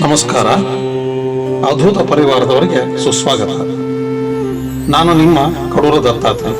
ನಮಸ್ಕಾರ. ಅದ್ಭುತ ಪರಿವಾರದವರಿಗೆ ಸುಸ್ವಾಗತ. ನಾನು ನಿಮ್ಮ ಕಡೂರ ದತ್ತಾತ್ರೇಯ.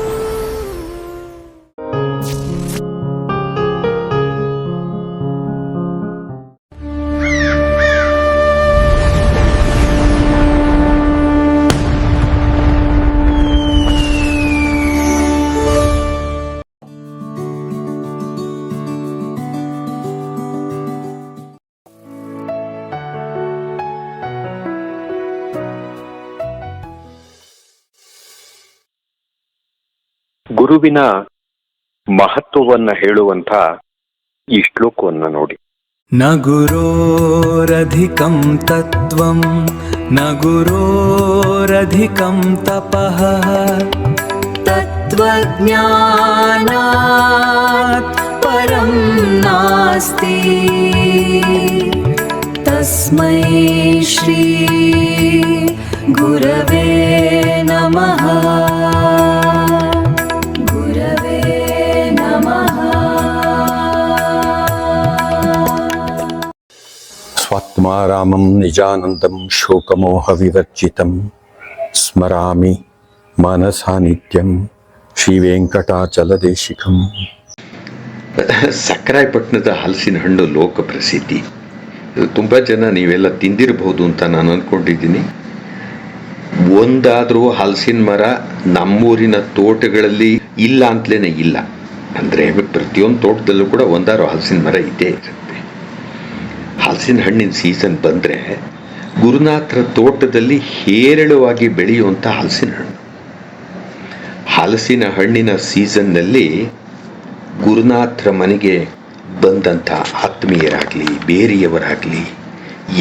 ಗುರುವಿನ ಮಹತ್ವವನ್ನ ಹೇಳುವಂತ ಈ ಶ್ಲೋಕವನ್ನ ನೋಡಿ. ನ ಗುರೋರಧಿಕಂ ತತ್ವಂ ನ ಗುರೋರಧಿಕಂ ತಪಃ ತತ್ವಜ್ಞಾನಾತ್ ಪರಂ ನಾಸ್ತಿ ತಸ್ಮೈ ಶ್ರೀ ಗುರವೇ ನಮಃ. ಸ್ವಾತ್ಮಾರಾಮಂ ನಿಜಾನಂದಂ ಶೋಕಮೋಹ ವಿವರ್ಜಿತಂ ಸ್ಮರಾಮಿ ಮನಸಾ ನಿತ್ಯಂ ಶ್ರೀ ವೆಂಕಟಾಚಲದೇಶಿಕಂ. ಸಕ್ಕರಾಯಪಟ್ಟಣದ ಹಲಸಿನ ಹಣ್ಣು ಲೋಕ ಪ್ರಸಿದ್ಧಿ. ತುಂಬ ಜನ ನೀವೆಲ್ಲ ತಿಂದಿರಬಹುದು ಅಂತ ನಾನು ಅಂದ್ಕೊಂಡಿದ್ದೀನಿ. ಒಂದಾದರೂ ಹಲಸಿನ ಮರ ನಮ್ಮೂರಿನ ತೋಟಗಳಲ್ಲಿ ಇಲ್ಲ ಅಂತಲೇ ಇಲ್ಲ. ಅಂದರೆ ಪ್ರತಿಯೊಂದು ತೋಟದಲ್ಲೂ ಕೂಡ ಒಂದಾರು ಹಲಸಿನ ಮರ ಇದ್ದೇ ಇರುತ್ತೆ. ಹಲಸಿನ ಹಣ್ಣಿನ ಸೀಸನ್ ಬಂದರೆ ಗುರುನಾಥರ ತೋಟದಲ್ಲಿ ಹೇರಳವಾಗಿ ಬೆಳೆಯುವಂಥ ಹಲಸಿನ ಹಣ್ಣಿನ ಸೀಸನ್ನಲ್ಲಿ ಗುರುನಾಥರ ಮನೆಗೆ ಬಂದಂಥ ಆತ್ಮೀಯರಾಗಲಿ ಬೇರೆಯವರಾಗಲಿ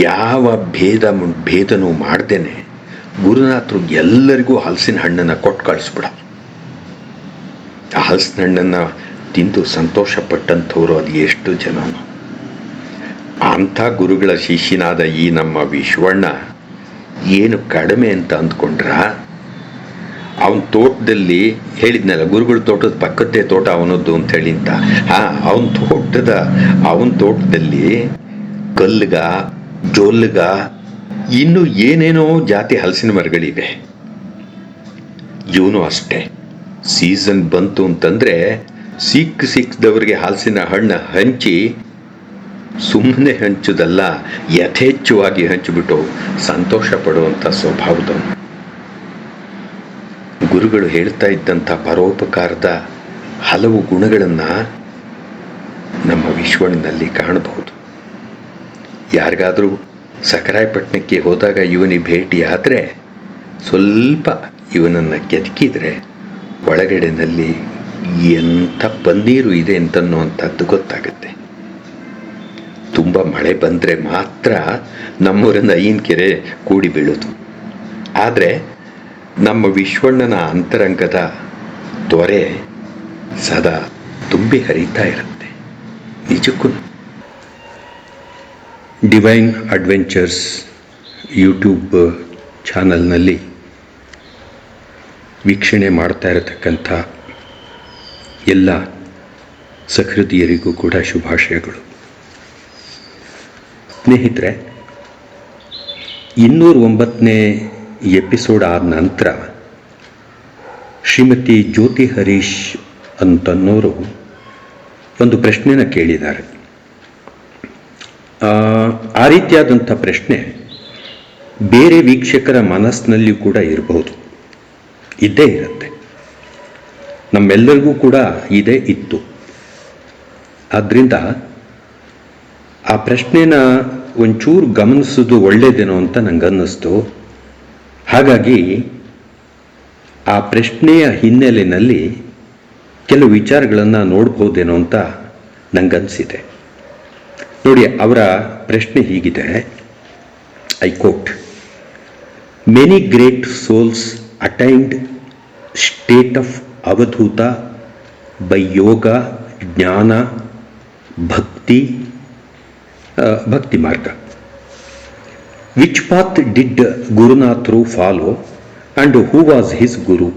ಯಾವ ಭೇದನೂ ಮಾಡ್ದೇನೆ ಗುರುನಾಥರು ಎಲ್ಲರಿಗೂ ಹಲಸಿನ ಹಣ್ಣನ್ನು ಕೊಟ್ಟು ಕಳಿಸ್ಬಿಡ. ಆ ಹಲಸಿನ ಹಣ್ಣನ್ನು ತಿಂದು ಸಂತೋಷಪಟ್ಟಂಥವ್ರು ಅದು ಎಷ್ಟು ಜನ. ಅಂಥ ಗುರುಗಳ ಶಿಷ್ಯನಾದ ಈ ನಮ್ಮ ವಿಶ್ವಣ್ಣ ಏನು ಕಡಿಮೆ ಅಂತ ಅಂದ್ಕೊಂಡ್ರ, ಅವನ ತೋಟದಲ್ಲಿ ಹೇಳಿದ್ನಲ್ಲ, ಗುರುಗಳ ತೋಟದ ಪಕ್ಕದ್ದೇ ತೋಟ ಅವನದ್ದು ಅಂತ ಹೇಳಿ ಅಂತ. ಅವನ ತೋಟದಲ್ಲಿ ಕಲ್ಗ, ಜೋಲ್ಗ, ಇನ್ನು ಏನೇನೋ ಜಾತಿ ಹಲಸಿನ ಮರಗಳಿವೆ. ಇವನು ಅಷ್ಟೇ. ಸೀಸನ್ ಬಂತು ಅಂತಂದ್ರೆ ಸಿಕ್ಕದವ್ರಿಗೆ ಹಲಸಿನ ಹಣ್ಣು ಹಂಚಿ, ಸುಮ್ಮನೆ ಹಂಚುದಲ್ಲ, ಯಥೇಚ್ಛವಾಗಿ ಹಂಚಿಬಿಟ್ಟು ಸಂತೋಷ ಪಡುವಂಥ ಸ್ವಭಾವದವನು. ಗುರುಗಳು ಹೇಳ್ತಾ ಇದ್ದಂಥ ಪರೋಪಕಾರದ ಹಲವು ಗುಣಗಳನ್ನು ನಮ್ಮ ವಿಶ್ವಣ್ಣನಲ್ಲಿ ಕಾಣಬಹುದು. ಯಾರಿಗಾದರೂ ಸಕ್ಕರಾಯಪಟ್ಟಣಕ್ಕೆ ಹೋದಾಗ ಇವನಿಗೆ ಭೇಟಿ ಆದರೆ ಸ್ವಲ್ಪ ಇವನನ್ನು ಕೆದಕಿದರೆ ಒಳಗಡೆನಲ್ಲಿ ಎಂಥ ಪನ್ನೀರು ಇದೆ ಅಂತನ್ನುವಂಥದ್ದು ಗೊತ್ತಾಗುತ್ತೆ. ತುಂಬ ಮಳೆ ಬಂದರೆ ಮಾತ್ರ ನಮ್ಮೂರಿನ ಐನಕೆರೆ ಕೂಡಿ ಬೀಳೋದು. ಆದರೆ ನಮ್ಮ ವಿಶ್ವಣ್ಣನ ಅಂತರಂಗದ ದೊರೆ ಸದಾ ತುಂಬಿ ಹರಿತಾ ಇರುತ್ತೆ. ನಿಜಕ್ಕೂ ಡಿವೈನ್ ಅಡ್ವೆಂಚರ್ಸ್ ಯೂಟ್ಯೂಬ್ ಚಾನಲ್ನಲ್ಲಿ ವೀಕ್ಷಣೆ ಮಾಡ್ತಾ ಇರತಕ್ಕಂಥ ಎಲ್ಲ ಸಹೃದಯರಿಗೂ ಕೂಡ ಶುಭಾಶಯಗಳು. ಸ್ನೇಹಿತರೆ, 209ನೇ ಎಪಿಸೋಡ್ ಆದ ನಂತರ ಶ್ರೀಮತಿ ಜ್ಯೋತಿ ಹರೀಶ್ ಅಂತನ್ನೋರು ಒಂದು ಪ್ರಶ್ನೆನ ಕೇಳಿದ್ದಾರೆ. ಆ ರೀತಿಯಾದಂಥ ಪ್ರಶ್ನೆ ಬೇರೆ ವೀಕ್ಷಕರ ಮನಸ್ಸಿನಲ್ಲಿ ಕೂಡ ಇರಬಹುದು, ಇದ್ದೇ ಇರುತ್ತೆ. ನಮ್ಮೆಲ್ಲರಿಗೂ ಕೂಡ ಇತ್ತು. ಆದ್ದರಿಂದ ಆ ಪ್ರಶ್ನೆನ ಒಂಚೂರು ಗಮನಿಸೋದು ಒಳ್ಳೆಯದೇನೋ ಅಂತ ನನಗನ್ನಿಸ್ತು. ಹಾಗಾಗಿ ಆ ಪ್ರಶ್ನೆಯ ಹಿನ್ನೆಲೆಯಲ್ಲಿ ಕೆಲವು ವಿಚಾರಗಳನ್ನು ನೋಡ್ಬೋದೇನೋ ಅಂತ ನನಗನ್ನಿಸಿದೆ. ನೋಡಿ, ಅವರ ಪ್ರಶ್ನೆ ಹೀಗಿದೆ. I quote: many great souls attained state of ಅವಧೂತ by yoga, jnana, bhakti marga. Which path did ಗುರುನಾಥರು follow and who was his guru?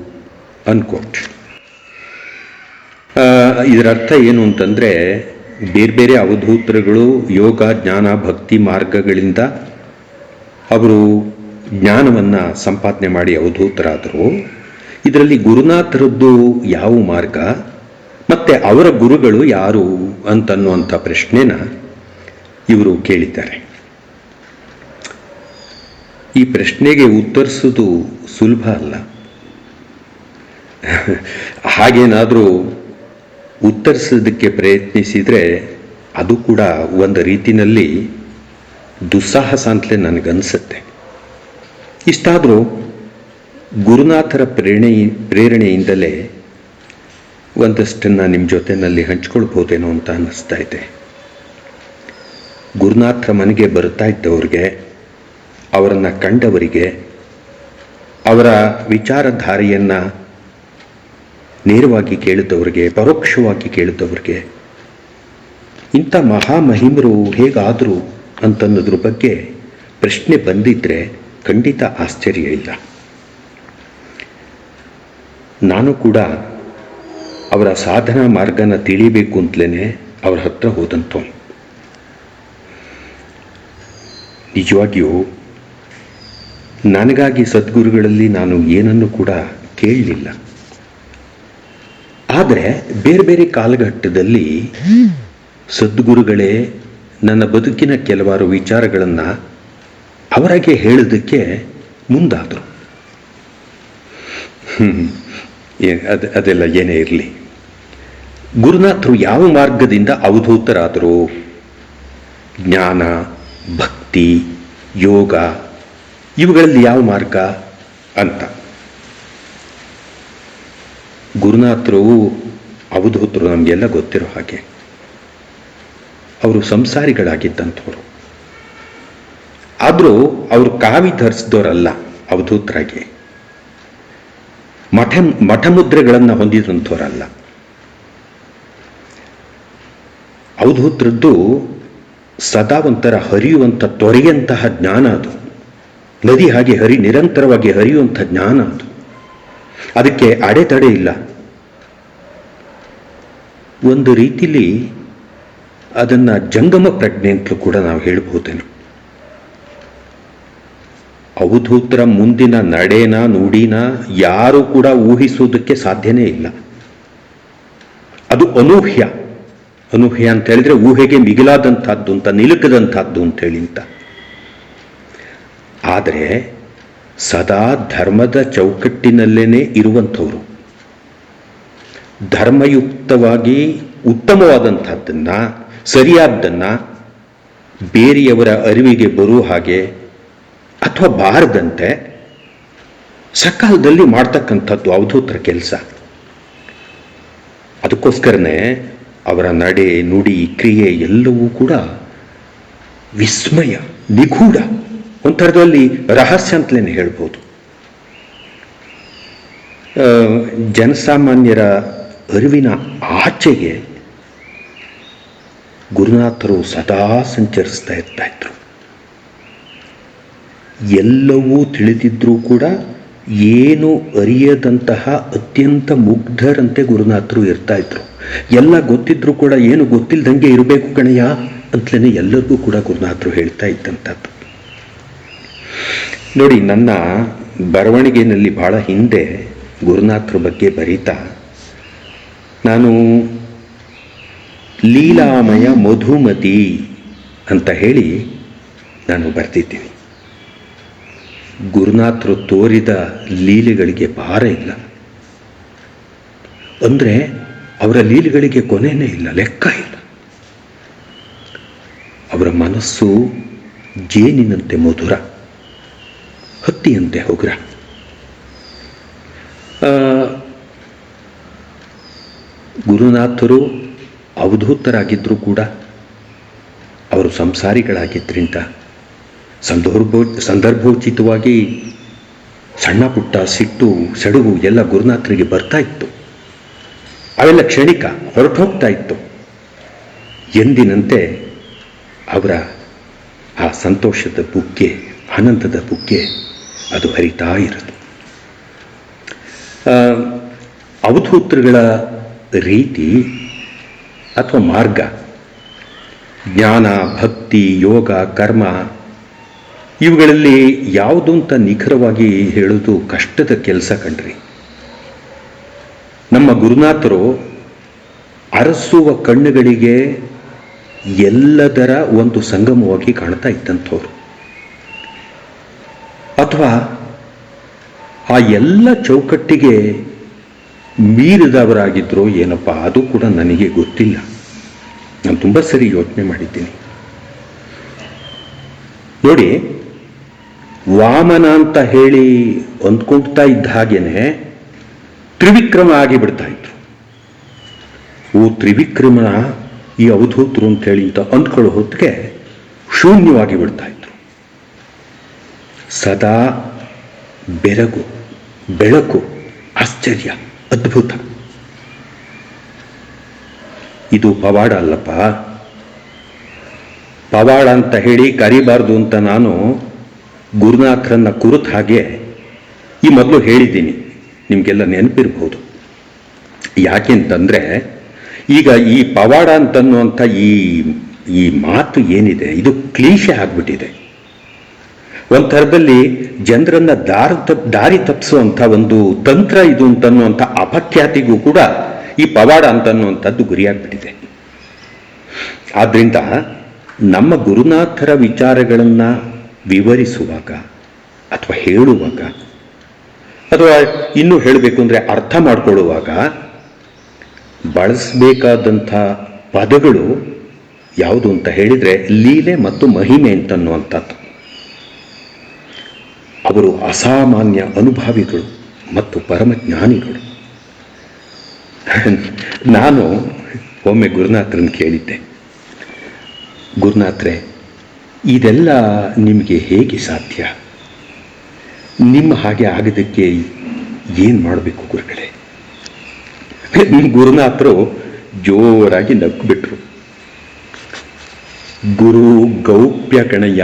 Unquote. ಇದರ ಅರ್ಥ ಏನು ಅಂತಂದರೆ, ಬೇರೆ ಬೇರೆ ಅವಧೂತರುಗಳು ಯೋಗ, ಜ್ಞಾನ, ಭಕ್ತಿ ಮಾರ್ಗಗಳಿಂದ ಅವರು ಜ್ಞಾನವನ್ನು ಸಂಪಾದನೆ ಮಾಡಿ ಅವಧೂತರಾದರು. ಇದರಲ್ಲಿ ಗುರುನಾಥರದ್ದು ಯಾವ ಮಾರ್ಗ ಮತ್ತು ಅವರ ಗುರುಗಳು ಯಾರು ಅಂತನ್ನುವಂಥ ಪ್ರಶ್ನೆನ ಇವರು ಕೇಳಿದ್ದಾರೆ. ಈ ಪ್ರಶ್ನೆಗೆ ಉತ್ತರಿಸೋದು ಸುಲಭ ಅಲ್ಲ. ಹಾಗೇನಾದರೂ ಉತ್ತರಿಸೋದಕ್ಕೆ ಪ್ರಯತ್ನಿಸಿದರೆ ಅದು ಕೂಡ ಒಂದು ರೀತಿಯಲ್ಲಿ ದುಸ್ಸಾಹಸ ಅಂತಲೇ ನನಗನ್ಸುತ್ತೆ. ಇಷ್ಟಾದರೂ ಗುರುನಾಥರ ಪ್ರೇರಣೆಯಿಂದಲೇ ಒಂದಷ್ಟನ್ನು ನಿಮ್ಮ ಜೊತೆಯಲ್ಲಿ ಹಂಚ್ಕೊಳ್ಬೋದೇನೋ ಅಂತ ಅನ್ನಿಸ್ತಾ ಇದೆ. ಗುರುನಾಥರ ಮನೆಗೆ ಬರ್ತಾ ಇದ್ದವ್ರಿಗೆ, ಅವರನ್ನು ಕಂಡವರಿಗೆ, ಅವರ ವಿಚಾರಧಾರೆಯನ್ನು ನೇರವಾಗಿ ಕೇಳಿದವ್ರಿಗೆ, ಪರೋಕ್ಷವಾಗಿ ಕೇಳಿದವ್ರಿಗೆ ಇಂಥ ಮಹಾಮಹಿಮರು ಹೇಗಾದರು ಅಂತನ್ನೋದ್ರ ಬಗ್ಗೆ ಪ್ರಶ್ನೆ ಬಂದಿದ್ದರೆ ಖಂಡಿತ ಆಶ್ಚರ್ಯ ಇಲ್ಲ. ನಾನು ಕೂಡ ಅವರ ಸಾಧನಾ ಮಾರ್ಗನ ತಿಳಿಬೇಕು ಅಂತಲೇ ಅವ್ರ ಹತ್ರ ಹೋದಂಥವನು. ನಿಜವಾಗಿಯೂ ನನಗಾಗಿ ಸದ್ಗುರುಗಳಲ್ಲಿ ನಾನು ಏನನ್ನು ಕೂಡ ಕೇಳಲಿಲ್ಲ. ಆದರೆ ಬೇರೆ ಬೇರೆ ಕಾಲಘಟ್ಟದಲ್ಲಿ ಸದ್ಗುರುಗಳೇ ನನ್ನ ಬದುಕಿನ ಕೆಲವಾರು ವಿಚಾರಗಳನ್ನು ಅವರಿಗೆ ಹೇಳೋದಕ್ಕೆ ಮುಂದಾದರು. ಅದೆಲ್ಲ ಏನೇ ಇರಲಿ, ಗುರುನಾಥರು ಯಾವ ಮಾರ್ಗದಿಂದ ಅವಧೂತರಾದರು? ಜ್ಞಾನ, ಭಕ್ತಿ, ಯೋಗ, ಇವುಗಳಲ್ಲಿ ಯಾವ ಮಾರ್ಗ ಅಂತ. ಗುರುನಾಥರು ಅವಧೂತರು ನಮಗೆಲ್ಲ ಗೊತ್ತಿರೋ ಹಾಗೆ ಅವರು ಸಂಸಾರಿಗಳಾಗಿದ್ದಂಥವ್ರು. ಆದರೂ ಅವರು ಕಾವಿ ಧರಿಸಿದವರಲ್ಲ. ಅವಧೂತರಾಗಿ ಮಠಮುದ್ರೆಗಳನ್ನು ಹೊಂದಿದಂಥವರಲ್ಲ. ಅವಧೂತರದ್ದು ಸದಾ ಒಂಥರ ಹರಿಯುವಂಥ ತೊರೆಯಂತಹ ಜ್ಞಾನ. ಅದು ನದಿ ಹಾಗೆ ನಿರಂತರವಾಗಿ ಹರಿಯುವಂಥ ಜ್ಞಾನ. ಅದು ಅದಕ್ಕೆ ಅಡೆತಡೆ ಇಲ್ಲ. ಒಂದು ರೀತಿಲಿ ಅದನ್ನು ಜಂಗಮ ಪ್ರಜ್ಞೆ ಅಂತಲೂ ಕೂಡ ನಾವು ಹೇಳ್ಬೋದೇನು. ಅವಧೂತರ ಮುಂದಿನ ನಡೆನ, ನುಡಿನ ಯಾರೂ ಕೂಡ ಊಹಿಸುವುದಕ್ಕೆ ಸಾಧ್ಯನೇ ಇಲ್ಲ. ಅದು ಅನೂಹ್ಯ. ಅನೂಹ್ಯ ಅಂತ ಹೇಳಿದ್ರೆ ಊಹೆಗೆ ಮಿಗಿಲಾದಂಥದ್ದು ಅಂತ, ನಿಲುಕದಂಥದ್ದು ಅಂತೇಳಿ ಅಂತ. ಆದರೆ ಸದಾ ಧರ್ಮದ ಚೌಕಟ್ಟಿನಲ್ಲೇನೆ ಇರುವಂಥವ್ರು, ಧರ್ಮಯುಕ್ತವಾಗಿ ಉತ್ತಮವಾದಂಥದ್ದನ್ನು, ಸರಿಯಾದ್ದನ್ನು ಬೇರೆಯವರ ಅರಿವಿಗೆ ಬರುವ ಹಾಗೆ ಅಥವಾ ಬಾರದಂತೆ ಸಕಾಲದಲ್ಲಿ ಮಾಡ್ತಕ್ಕಂಥದ್ದು ಅವಧೂತರ ಕೆಲಸ. ಅದಕ್ಕೋಸ್ಕರನೇ ಅವರ ನಡೆ, ನುಡಿ, ಕ್ರಿಯೆ ಎಲ್ಲವೂ ಕೂಡ ವಿಸ್ಮಯ, ನಿಗೂಢ, ಒಂಥರದಲ್ಲಿ ರಹಸ್ಯ ಅಂತಲೇ ಹೇಳ್ಬೋದು. ಜನಸಾಮಾನ್ಯರ ಅರಿವಿನ ಆಚೆಗೆ ಗುರುನಾಥರು ಸದಾ ಸಂಚರಿಸ್ತಾ ಇದ್ರು. ಎಲ್ಲವೂ ತಿಳಿದಿದ್ರೂ ಕೂಡ ಏನು ಅರಿಯದಂತಹ ಅತ್ಯಂತ ಮುಗ್ಧರಂತೆ ಗುರುನಾಥರು ಇರ್ತಾ ಇದ್ರು. ಎಲ್ಲ ಗೊತ್ತಿದ್ರೂ ಕೂಡ ಏನು ಗೊತ್ತಿಲ್ಲದಂಗೆ ಇರಬೇಕು ಕಣಯ್ಯ ಅಂತಲೇ ಎಲ್ಲರಿಗೂ ಕೂಡ ಗುರುನಾಥರು ಹೇಳ್ತಾ ಇದ್ದಂಥದ್ದು. ನೋಡಿ, ನನ್ನ ಬರವಣಿಗೆಯಲ್ಲಿ ಬಹಳ ಹಿಂದೆ ಗುರುನಾಥರ ಬಗ್ಗೆ ಬರೀತಾ ನಾನು ಲೀಲಾಮಯ ಮಧುಮತಿ ಅಂತ ಹೇಳಿ ನಾನು ಬರ್ತಿದ್ದೀನಿ. ಗುರುನಾಥರು ತೋರಿದ ಲೀಲೆಗಳಿಗೆ ಭಾರ ಇಲ್ಲ. ಅಂದರೆ ಅವರ ಲೀಲೆಗಳಿಗೆ ಕೊನೆಯೇ ಇಲ್ಲ, ಲೆಕ್ಕ ಇಲ್ಲ. ಅವರ ಮನಸ್ಸು ಜೇನಿನಂತೆ ಮಧುರ, ಹತ್ತಿಯಂತೆ ಹೊಗುರ. ಗುರುನಾಥರು ಅವಧೂತರಾಗಿದ್ದರೂ ಕೂಡ ಅವರು ಸಂಸಾರಿಗಳಾಗಿದ್ದರಿಂದ ಸಂದರ್ಭೋಚಿತವಾಗಿ ಸಣ್ಣ ಪುಟ್ಟ ಸಿಟ್ಟು, ಸೆಡುವು ಎಲ್ಲ ಗುರುನಾಥರಿಗೆ ಬರ್ತಾ ಇತ್ತು. ಅವೆಲ್ಲ ಕ್ಷಣಿಕ, ಹೊರಟು ಹೋಗ್ತಾ ಇತ್ತು. ಎಂದಿನಂತೆ ಅವರ ಆ ಸಂತೋಷದ ಬುಗ್ಗೆ, ಆನಂದದ ಬುಗ್ಗೆ ಅದು ಹರಿತಾ ಇರೋದು. ಅವಧೂತರುಗಳ ರೀತಿ ಅಥವಾ ಮಾರ್ಗ, ಜ್ಞಾನ, ಭಕ್ತಿ, ಯೋಗ, ಕರ್ಮ ಇವುಗಳಲ್ಲಿ ಯಾವುದು ಅಂತ ನಿಖರವಾಗಿ ಹೇಳೋದು ಕಷ್ಟದ ಕೆಲಸ ಕಣ್ರಿ. ನಮ್ಮ ಗುರುನಾಥರು ಅರಸುವ ಕಣ್ಣುಗಳಿಗೆ ಎಲ್ಲದರ ಒಂದು ಸಂಗಮವಾಗಿ ಕಾಣ್ತಾ ಇದ್ದಂಥವ್ರು, ಅಥವಾ ಆ ಎಲ್ಲ ಚೌಕಟ್ಟಿಗೆ ಮೀರಿದವರಾಗಿದ್ರೋ ಏನಪ್ಪ, ಅದು ಕೂಡ ನನಗೆ ಗೊತ್ತಿಲ್ಲ. ನಾನು ತುಂಬ ಸರಿ ಯೋಚನೆ ಮಾಡಿದ್ದೀನಿ. ನೋಡಿ, ವಾಮನ ಅಂತ ಹೇಳಿ ಅಂದ್ಕೊಳ್ತಾ ಇದ್ದ ಹಾಗೇನೆ ತ್ರಿವಿಕ್ರಮ ಆಗಿಬಿಡ್ತಾ ಇದ್ರು. ತ್ರಿವಿಕ್ರಮನ ಈ ಅವಧೂತರು ಅಂತ ಹೇಳಿ ಅಂತ ಅಂದ್ಕೊಳ್ಳೋ ಹೊತ್ತಿಗೆ ಶೂನ್ಯವಾಗಿ ಬಿಡ್ತಾ ಇದ್ರು. ಸದಾ ಬೆರಗು, ಬೆಳಕು, ಆಶ್ಚರ್ಯ, ಅದ್ಭುತ. ಇದು ಪವಾಡ ಅಲ್ಲಪ್ಪ. ಪವಾಡ ಅಂತ ಹೇಳಿ ಕರಿಬಾರ್ದು ಅಂತ ನಾನು ಗುರುನಾಥರನ್ನ ಕುರಿತ ಹಾಗೆ ಈ ಮೊದಲು ಹೇಳಿದ್ದೀನಿ, ನಿಮಗೆಲ್ಲ ನೆನಪಿರ್ಬೋದು. ಯಾಕೆಂತಂದ್ರೆ ಈಗ ಈ ಪವಾಡ ಅಂತನ್ನುವಂಥ ಈ ಮಾತು ಏನಿದೆ, ಇದು ಕ್ಲೀಶೆ ಆಗ್ಬಿಟ್ಟಿದೆ. ಒಂಥರದಲ್ಲಿ ಜನರನ್ನ ದಾರಿ ತಪ್ಪಿಸುವಂಥ ಒಂದು ತಂತ್ರ ಇದು ಅಂತನ್ನುವಂಥ ಅಪಖ್ಯಾತಿಗೂ ಕೂಡ ಈ ಪವಾಡ ಅಂತನ್ನುವಂಥದ್ದು ಗುರಿಯಾಗ್ಬಿಟ್ಟಿದೆ. ಆದ್ರಿಂದ ನಮ್ಮ ಗುರುನಾಥರ ವಿಚಾರಗಳನ್ನು ವಿವರಿಸುವಾಗ ಅಥವಾ ಹೇಳುವಾಗ, ಅಥವಾ ಇನ್ನೂ ಹೇಳಬೇಕು ಅಂದರೆ ಅರ್ಥ ಮಾಡಿಕೊಳ್ಳುವಾಗ ಬಳಸಬೇಕಾದಂಥ ಪದಗಳು ಯಾವುದು ಅಂತ ಹೇಳಿದರೆ ಲೀಲೆ ಮತ್ತು ಮಹಿಮೆ ಅಂತನ್ನುವಂಥದ್ದು. ಅವರು ಅಸಾಮಾನ್ಯ ಅನುಭಾವಿಗಳು ಮತ್ತು ಪರಮಜ್ಞಾನಿಗಳು. ನಾನು ಒಮ್ಮೆ ಗುರುನಾಥರನ್ನು ಕೇಳಿದ್ದೆ, ಗುರುನಾಥರೇ, ಇದೆಲ್ಲ ನಿಮಗೆ ಹೇಗೆ ಸಾಧ್ಯ? ನಿಮ್ಮ ಹಾಗೆ ಆಗೋದಕ್ಕೆ ಏನು ಮಾಡಬೇಕು ಗುರುಗಳೇ? ಗುರುನಾಥರು ಜೋರಾಗಿ ನಕ್ಬಿಟ್ರು. ಗುರು ಗೌಪ್ಯ ಕಣಯ್ಯ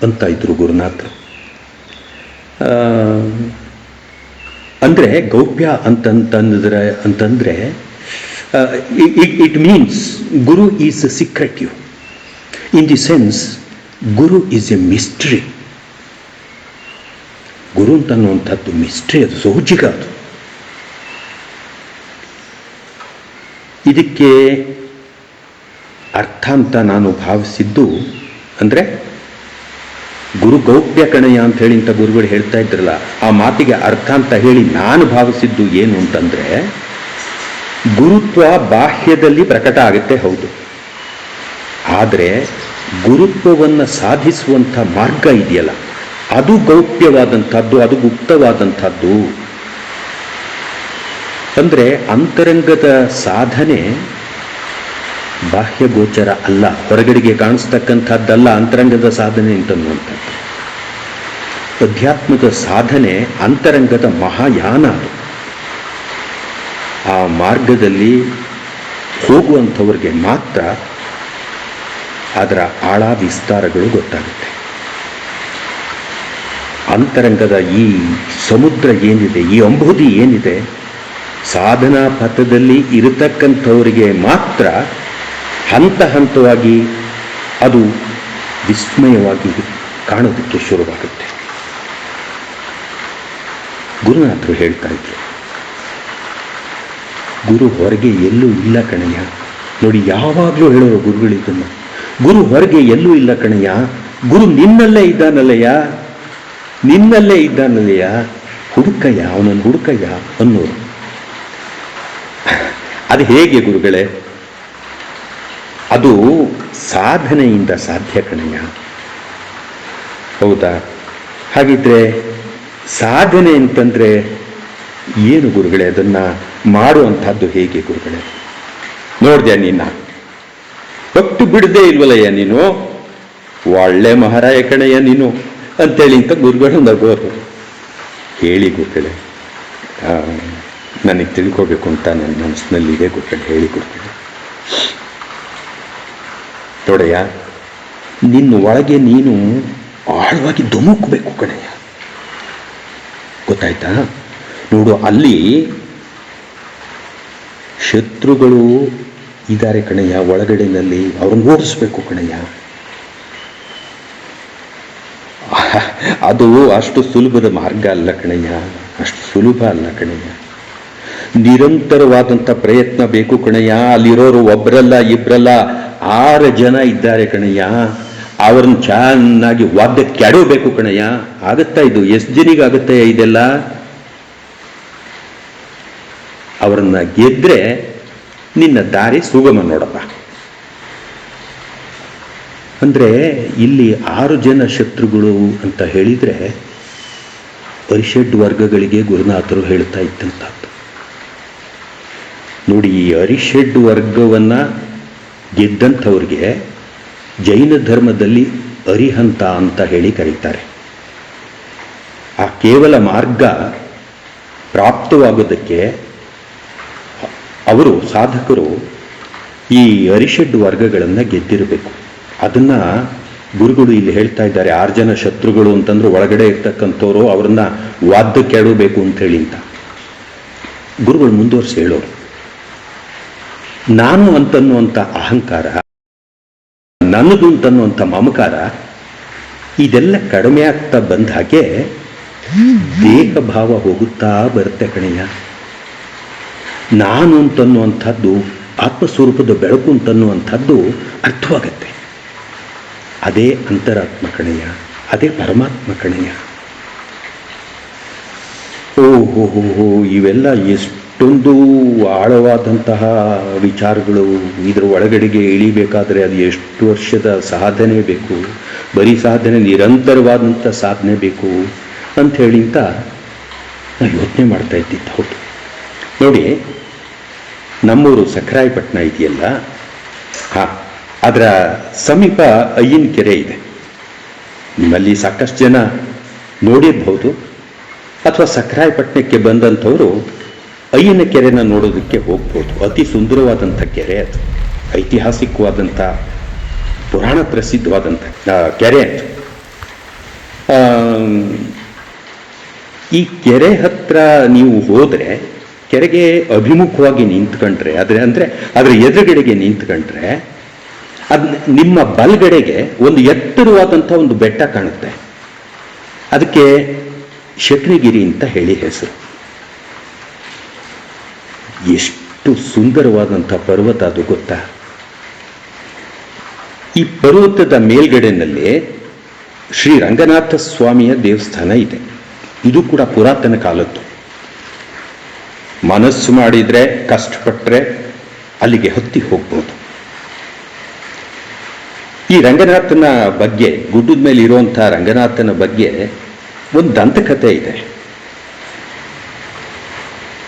ಅಂತ ಇದ್ರು ಗುರುನಾಥರು. ಅಂದರೆ ಗೌಪ್ಯ ಅಂತಂದ್ರೆ it means guru is secretive. In the sense guru is a mystery. ಗುರು ಅಂತನ್ನುವಂಥದ್ದು ಮಿಸ್ಟ್ರಿ, ಅದು ಸೋಜಿಗ. ಅದು ಇದಕ್ಕೆ ಅರ್ಥ ಅಂತ ನಾನು ಭಾವಿಸಿದ್ದು ಅಂದರೆ, ಗುರು ಗೌಪ್ಯ ಕಣಯ್ಯ ಅಂತ ಹೇಳಿ ಇಂಥ ಗುರುಗಳು ಹೇಳ್ತಾ ಇದ್ರಲ್ಲ, ಆ ಮಾತಿಗೆ ಅರ್ಥ ಅಂತ ಹೇಳಿ ನಾನು ಭಾವಿಸಿದ್ದು ಏನು ಅಂತಂದರೆ, ಗುರುತ್ವ ಬಾಹ್ಯದಲ್ಲಿ ಪ್ರಕಟ ಆಗುತ್ತೆ, ಹೌದು. ಆದರೆ ಗುರುತ್ವವನ್ನು ಸಾಧಿಸುವಂಥ ಮಾರ್ಗ ಇದೆಯಲ್ಲ, ಅದು ಗೌಪ್ಯವಾದಂಥದ್ದು, ಅದು ಗುಪ್ತವಾದಂಥದ್ದು. ಅಂದರೆ ಅಂತರಂಗದ ಸಾಧನೆ ಬಾಹ್ಯಗೋಚರ ಅಲ್ಲ, ಹೊರಗಡೆಗೆ ಕಾಣಿಸ್ತಕ್ಕಂಥದ್ದಲ್ಲ ಅಂತರಂಗದ ಸಾಧನೆ ಅಂತನ್ನುವಂಥದ್ದು. ಅಧ್ಯಾತ್ಮದ ಸಾಧನೆ ಅಂತರಂಗದ ಮಹಾಯಾನ. ಅದು ಆ ಮಾರ್ಗದಲ್ಲಿ ಹೋಗುವಂಥವ್ರಿಗೆ ಮಾತ್ರ ಅದರ ಆಳ ವಿಸ್ತಾರಗಳು ಗೊತ್ತಾಗುತ್ತೆ. ಅಂತರಂಗದ ಈ ಸಮುದ್ರ ಏನಿದೆ, ಈ ಅಂಬುದಿ ಏನಿದೆ, ಸಾಧನಾ ಪಥದಲ್ಲಿ ಇರತಕ್ಕಂಥವರಿಗೆ ಮಾತ್ರ ಹಂತ ಹಂತವಾಗಿ ಅದು ವಿಸ್ಮಯವಾಗಿ ಕಾಣೋದಕ್ಕೆ ಶುರುವಾಗುತ್ತೆ. ಗುರುನಾಥರು ಹೇಳ್ತಾ ಇದ್ರು, ಗುರು ಹೊರಗೆ ಎಲ್ಲೂ ಇಲ್ಲ ಕಣಯ್ಯ. ನೋಡಿ, ಯಾವಾಗಲೂ ಹೇಳೋರು ಗುರುಗಳಿದ್ದನ್ನು, ಗುರು ಹೊರಗೆ ಎಲ್ಲೂ ಇಲ್ಲ ಕಣಯ್ಯ, ಗುರು ನಿನ್ನಲ್ಲೇ ಇದ್ದಾನಲ್ಲಯ್ಯ, ನಿನ್ನಲ್ಲೇ ಇದ್ದಾನಲ್ಲಯ್ಯ, ಹುಡುಕಯ್ಯ, ಅವನನ್ನು ಹುಡುಕಯ್ಯ ಅನ್ನೋರು. ಅದು ಹೇಗೆ ಗುರುಗಳೇ? ಅದು ಸಾಧನೆಯಿಂದ ಸಾಧ್ಯ ಕಣಯ್ಯ. ಹೌದಾ? ಹಾಗಿದ್ರೆ ಸಾಧನೆ ಅಂತಂದ್ರೆ ಏನು ಗುರುಗಳೇ? ಅದನ್ನ ಮಾಡುವಂಥದ್ದು ಹೇಗೆ ಗುರುಗಳೇ? ನೋಡ್ದ್ಯಾ ನಿನ್ನ ಹೊಟ್ಟು ಬಿಡದೆ ಇಲ್ವಲ್ಲಯ್ಯ ನೀನು, ಒಳ್ಳೆ ಮಹಾರಾಯ ಕಣಯ್ಯ ನೀನು ಅಂತೇಳಿ ಅಂತ ಗುರುಗಳು ನಗೋರು. ಹೇಳಿ ಗುರುಗಳೇ, ನನಗೆ ತಿಳ್ಕೋಬೇಕು ಅಂತ ನನ್ನ ಮನಸ್ಸಿನಲ್ಲಿದೆ ಗುರುಗಳು, ಹೇಳಿ ಗುರುಗಳೇ. ನೋಡಯ್ಯ, ನಿನ್ನ ಒಳಗೆ ನೀನು ಆಳವಾಗಿ ಧುಮುಕಬೇಕು ಕಣಯ್ಯ, ಗೊತ್ತಾಯ್ತಾ? ನೋಡು, ಅಲ್ಲಿ ಶತ್ರುಗಳು ಇದ್ದಾರೆ ಕಣಯ್ಯ ಒಳಗಡೆನಲ್ಲಿ, ಅವ್ರನ್ನ ಓಡಿಸ್ಬೇಕು ಕಣಯ್ಯ. ಅದು ಅಷ್ಟು ಸುಲಭದ ಮಾರ್ಗ ಅಲ್ಲ ಕಣಯ್ಯ, ಅಷ್ಟು ಸುಲಭ ಅಲ್ಲ ಕಣಯ್ಯ. ನಿರಂತರವಾದಂಥ ಪ್ರಯತ್ನ ಬೇಕು ಕಣಯ್ಯ. ಅಲ್ಲಿರೋರು ಒಬ್ಬರಲ್ಲ ಇಬ್ಬರಲ್ಲ 6 ಜನ ಇದ್ದಾರೆ ಕಣಯ್ಯ. ಅವ್ರನ್ನ ಚೆನ್ನಾಗಿ ವಾದ್ಯ ಕೆಡಬೇಕು ಕಣಯ್ಯ. ಆಗತ್ತಾ ಇದು? ಎಷ್ಟು ಜನಿಗಾಗುತ್ತೆ ಇದೆಲ್ಲ? ಅವರನ್ನ ಗೆದ್ರೆ ನಿನ್ನ ದಾರಿ ಸುಗಮ ನೋಡಪ್ಪ. ಅಂದ್ರೆ ಇಲ್ಲಿ 6 ಜನ ಶತ್ರುಗಳು ಅಂತ ಹೇಳಿದ್ರೆ ಅರಿಷಡ್ ವರ್ಗಗಳಿಗೆ ಗುರುನಾಥರು ಹೇಳ್ತಾ ಇದ್ದಂಥದ್ದು. ನೋಡಿ, ಈ ಅರಿಷಡ್ ವರ್ಗವನ್ನ ಗೆದ್ದಂಥವ್ರಿಗೆ ಜೈನ ಧರ್ಮದಲ್ಲಿ ಅರಿಹಂತ ಅಂತ ಹೇಳಿ ಕರೀತಾರೆ. ಆ ಕೇವಲ ಮಾರ್ಗ ಪ್ರಾಪ್ತವಾಗೋದಕ್ಕೆ ಅವರು ಸಾಧಕರು ಈ ಅರಿಷಡ್ ವರ್ಗಗಳನ್ನು ಗೆದ್ದಿರಬೇಕು. ಅದನ್ನ ಗುರುಗಳು ಇಲ್ಲಿ ಹೇಳ್ತಾ ಇದ್ದಾರೆ. 6 ಜನ ಶತ್ರುಗಳು ಅಂತಂದ್ರೆ ಒಳಗಡೆ ಇರ್ತಕ್ಕಂಥವ್ರು ಅವ್ರನ್ನ ವಾದ್ಯ ಕೆಡಬೇಕು ಅಂತ ಹೇಳಿ ಅಂತ ಗುರುಗಳು ಮುಂದುವರಿಸಿ ಹೇಳೋರು. ನಾನು ಅಂತನ್ನುವಂಥ ಅಹಂಕಾರ, ನನ್ನದು ಅಂತನ್ನುವಂಥ ಮಮಕಾರ, ಇದೆಲ್ಲ ಕಡಿಮೆ ಆಗ್ತಾ ಬಂದ ಹಾಗೆ ದೇಹ ಭಾವ ಹೋಗುತ್ತಾ ಬರುತ್ತೆ ಕಣಯ್ಯ. ನಾನು ಅಂತನ್ನುವಂಥದ್ದು, ಆತ್ಮಸ್ವರೂಪದ ಬೆಳಕು ಅಂತನ್ನುವಂಥದ್ದು ಅರ್ಥವಾಗತ್ತೆ. ಅದೇ ಅಂತರಾತ್ಮ ಕಣಯ್ಯ, ಅದೇ ಪರಮಾತ್ಮ ಕಣಯ್ಯ. ಓಹೋ, ಇವೆಲ್ಲ ಎಷ್ಟೊಂದು ಆಳವಾದಂತಹ ವಿಚಾರಗಳು. ಇದರ ಒಳಗಡೆಗೆ ಇಳಿಬೇಕಾದ್ರೆ ಅದು ಎಷ್ಟು ವರ್ಷದ ಸಾಧನೆ ಬೇಕು, ಬರೀ ಸಾಧನೆ, ನಿರಂತರವಾದಂಥ ಸಾಧನೆ ಬೇಕು ಅಂತ ಹೇಳಿ ಅಂತ ನಾನು ಯೋಚನೆ ಮಾಡ್ತಾ ಇದ್ದಿದ್ದು. ಹೌದು ನೋಡಿ, ನಮ್ಮೂರು ಸಖರಾಯಪಟ್ಟಣ ಇದೆಯಲ್ಲ, ಅದರ ಸಮೀಪ ಅಯ್ಯನ ಕೆರೆ ಇದೆ. ನಿಮ್ಮಲ್ಲಿ ಸಾಕಷ್ಟು ಜನ ನೋಡಿರ್ಬಹುದು, ಅಥವಾ ಸಖರಾಯಪಟ್ಟಣಕ್ಕೆ ಬಂದಂಥವರು ಅಯ್ಯನ ಕೆರೆನ ನೋಡೋದಕ್ಕೆ ಹೋಗ್ಬೋದು. ಅತಿ ಸುಂದರವಾದಂಥ ಕೆರೆ ಅದು, ಐತಿಹಾಸಿಕವಾದಂಥ ಪುರಾಣ ಪ್ರಸಿದ್ಧವಾದಂಥ ಕೆರೆ ಅದು. ಈ ಕೆರೆ ಹತ್ರ ನೀವು ಹೋದರೆ, ಕೆರೆಗೆ ಅಭಿಮುಖವಾಗಿ ನಿಂತ್ಕೊಂಡ್ರೆ, ಅದರ ಎದುರುಗಡೆಗೆ ನಿಂತ್ಕೊಂಡ್ರೆ, ನಿಮ್ಮ ಬಲಗಡೆಗೆ ಒಂದು ಎತ್ತರವಾದಂಥ ಒಂದು ಬೆಟ್ಟ ಕಾಣುತ್ತೆ. ಅದಕ್ಕೆ ಶಕ್ರಿಗಿರಿ ಅಂತ ಹೇಳಿ ಹೆಸರು. ಎಷ್ಟು ಸುಂದರವಾದಂಥ ಪರ್ವತ ಅದು ಗೊತ್ತಾ? ಈ ಪರ್ವತದ ಮೇಲ್ಗಡೆನಲ್ಲಿ ಶ್ರೀ ರಂಗನಾಥ ಸ್ವಾಮಿಯ ದೇವಸ್ಥಾನ ಇದೆ. ಇದು ಕೂಡ ಪುರಾತನ ಕಾಲದ್ದು. ಮನಸ್ಸು ಮಾಡಿದ್ರೆ, ಕಷ್ಟಪಟ್ಟರೆ ಅಲ್ಲಿಗೆ ಹತ್ತಿ ಹೋಗ್ಬೋದು. ಈ ರಂಗನಾಥನ ಬಗ್ಗೆ, ಗುಡ್ಡದ ಮೇಲೆ ಇರುವಂಥ ರಂಗನಾಥನ ಬಗ್ಗೆ ಒಂದು ದಂತಕಥೆ ಇದೆ.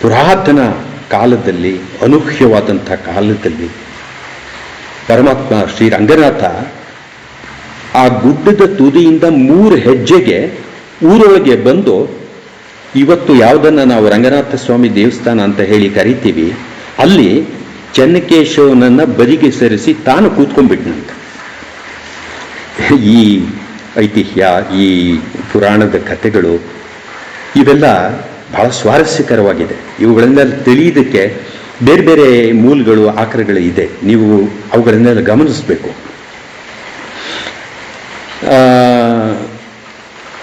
ಪುರಾತನ ಕಾಲದಲ್ಲಿ, ಅನೂಹ್ಯವಾದಂಥ ಕಾಲದಲ್ಲಿ ಪರಮಾತ್ಮ ಶ್ರೀ ರಂಗನಾಥ ಆ ಗುಡ್ಡದ ತುದಿಯಿಂದ 3 ಹೆಜ್ಜೆಗೆ ಊರೊಳಗೆ ಬಂದು, ಇವತ್ತು ಯಾವುದನ್ನು ನಾವು ರಂಗನಾಥ ಸ್ವಾಮಿ ದೇವಸ್ಥಾನ ಅಂತ ಹೇಳಿ ಕರಿತೀವಿ, ಅಲ್ಲಿ ಚೆನ್ನಕೇಶವನನ್ನ ಬದಿಗೆ ಸರಿಸಿ ತಾನು ಕೂತ್ಕೊಂಡ್ಬಿಟ್ನಂತೆ. ಈ ಐತಿಹ್ಯ, ಈ ಪುರಾಣದ ಕಥೆಗಳು ಇವೆಲ್ಲ ಬಹಳ ಸ್ವಾರಸ್ಯಕರವಾಗಿದೆ. ಇವುಗಳನ್ನೆಲ್ಲ ತಿಳಿಯೋದಕ್ಕೆ ಬೇರೆ ಬೇರೆ ಮೂಲಗಳು, ಆಕರಗಳು ಇದೆ. ನೀವು ಅವುಗಳನ್ನೆಲ್ಲ ಗಮನಿಸಬೇಕು.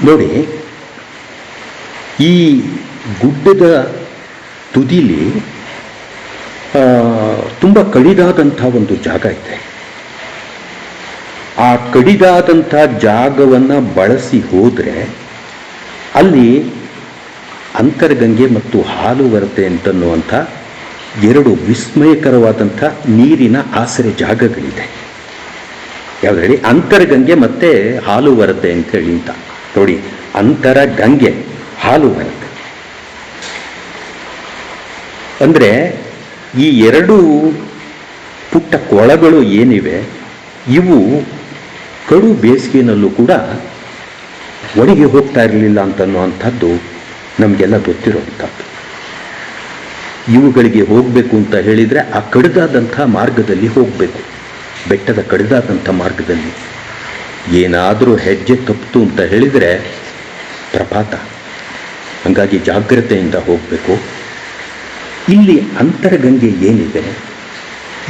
ನೋಡಿ, ಈ ಗುಡ್ಡದ ತುದಿಲಿ ತುಂಬ ಕಡಿದಾದಂಥ ಒಂದು ಜಾಗ ಇದೆ. ಆ ಕಡಿದಾದಂಥ ಜಾಗವನ್ನು ಬಳಸಿ ಹೋದರೆ ಅಲ್ಲಿ ಅಂತರ್ಗಂಗೆ ಮತ್ತು ಹಾಲುವರತೆ ಅಂತನ್ನುವಂಥ 2 ವಿಸ್ಮಯಕರವಾದಂಥ ನೀರಿನ ಆಸರೆ ಜಾಗಗಳಿದೆ. ಯಾವ್ದು ಹೇಳಿ? ಅಂತರ್ಗಂಗೆ ಮತ್ತೆ ಹಾಲುವರತೆ ಅಂತ ಹೇಳಿ ಅಂತ ನೋಡಿ. ಅಂತರಗಂಗೆ, ಹಾಲುವರತೆ ಅಂದರೆ ಈ 2 ಪುಟ್ಟ ಕೊಳಗಳು ಏನಿವೆ, ಇವು ಕಡು ಬೇಸಿಗೆನಲ್ಲೂ ಕೂಡ ಒಣಗಿ ಹೋಗ್ತಾ ಇರಲಿಲ್ಲ ಅಂತನ್ನುವಂಥದ್ದು ನಮಗೆಲ್ಲ ಗೊತ್ತಿರುವಂಥದ್ದು. ಇವುಗಳಿಗೆ ಹೋಗಬೇಕು ಅಂತ ಹೇಳಿದರೆ ಆ ಕಡಿದಾದಂಥ ಮಾರ್ಗದಲ್ಲಿ ಹೋಗಬೇಕು. ಬೆಟ್ಟದ ಕಡಿದಾದಂಥ ಮಾರ್ಗದಲ್ಲಿ ಏನಾದರೂ ಹೆಜ್ಜೆ ತಪ್ಪಿತು ಅಂತ ಹೇಳಿದರೆ ಪ್ರಪಾತ. ಹಾಗಾಗಿ ಜಾಗ್ರತೆಯಿಂದ ಹೋಗಬೇಕು. ಇಲ್ಲಿ ಅಂತರಗಂಗೆ ಏನಿದೆ,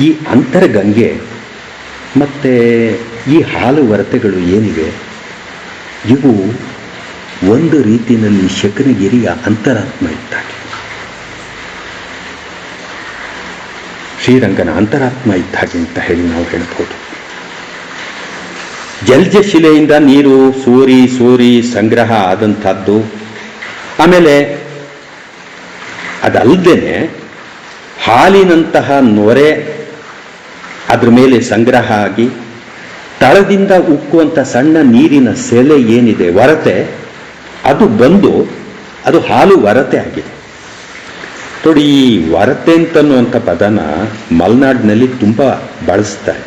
ಈ ಅಂತರಗಂಗೆ ಮತ್ತು ಈ ಹಾಲುವರತೆಗಳು ಏನಿವೆ, ಇವು ಒಂದು ರೀತಿಯಲ್ಲಿ ಶಕನಗಿರಿಯ ಅಂತರಾತ್ಮ ಇದ್ದಾಗೆ, ಶ್ರೀರಂಗನ ಅಂತರಾತ್ಮ ಇದ್ದಾಗೆ ಅಂತ ಹೇಳಿ ನಾವು ಹೇಳ್ಬೋದು. ಜಲಜ ಶಿಲೆಯಿಂದ ನೀರು ಸೋರಿ ಸಂಗ್ರಹ ಆದಂಥದ್ದು. ಆಮೇಲೆ ಅದಲ್ಲದೆ ಹಾಲಿನಂತಹ ನೊರೆ ಅದ್ರ ಮೇಲೆ ಸಂಗ್ರಹ ಆಗಿ ತಳದಿಂದ ಉಕ್ಕುವಂಥ ಸಣ್ಣ ನೀರಿನ ಸೆಲೆ ಏನಿದೆ, ವರತೆ, ಅದು ಬಂದು ಅದು ಹಾಲು ವರತೆ ಆಗಿದೆ. ನೋಡಿ, ಈ ವರತೆ ಅಂತನ್ನುವಂಥ ಪದನ ಮಲೆನಾಡಿನಲ್ಲಿ ತುಂಬ ಬಳಸ್ತಾರೆ.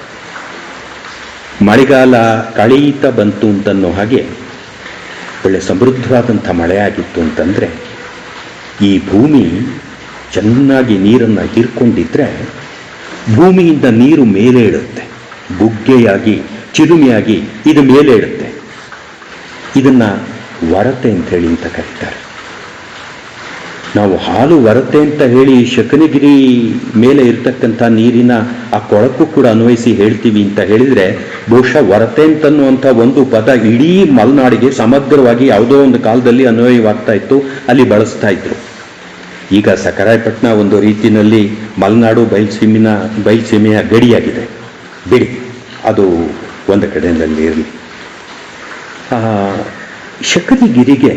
ಮಳೆಗಾಲ ಕಳೀತ ಬಂತು ಅಂತನ್ನೋ ಹಾಗೆ ಒಳ್ಳೆ ಸಮೃದ್ಧವಾದಂಥ ಮಳೆ ಆಗಿತ್ತು ಅಂತಂದರೆ ಈ ಭೂಮಿ ಚೆನ್ನಾಗಿ ನೀರನ್ನು ಹೀರ್ಕೊಂಡಿದ್ರೆ ಭೂಮಿಯಿಂದ ನೀರು ಮೇಲೆ ಇಳುತ್ತೆ, ಬುಗ್ಗೆಯಾಗಿ ಚಿಲುಮೆಯಾಗಿ ಇದು ಮೇಲೆ ಇಳುತ್ತೆ. ಇದನ್ನು ವರತೆ ಅಂಥೇಳಿ ಅಂತ ಕರೀತಾರೆ. ನಾವು ಹಾಲು ವರತೆ ಅಂತ ಹೇಳಿ ಶಕನಗಿರಿ ಮೇಲೆ ಇರ್ತಕ್ಕಂಥ ನೀರಿನ ಆ ಕೊಳಕು ಕೂಡ ಅನ್ವಯಿಸಿ ಹೇಳ್ತೀವಿ ಅಂತ ಹೇಳಿದರೆ, ಬಹುಶಃ ವರತೆ ಅಂತನ್ನುವಂಥ ಒಂದು ಪದ ಇಡೀ ಮಲೆನಾಡಿಗೆ ಸಮಗ್ರವಾಗಿ ಯಾವುದೋ ಒಂದು ಕಾಲದಲ್ಲಿ ಅನ್ವಯವಾಗ್ತಾ ಇತ್ತು, ಅಲ್ಲಿ ಬಳಸ್ತಾ ಇದ್ರು. ಈಗ ಸಕರಾಯಪಟ್ಟಣ ಒಂದು ರೀತಿಯಲ್ಲಿ ಮಲೆನಾಡು ಬಯಲುಸೀಮೆಯ ಗಡಿಯಾಗಿದೆ. ಬಿಡಿ, ಅದು ಒಂದು ಕಡೆಯಲ್ಲಿ ಇರಲಿ. ಶಕನಗಿರಿಗೆ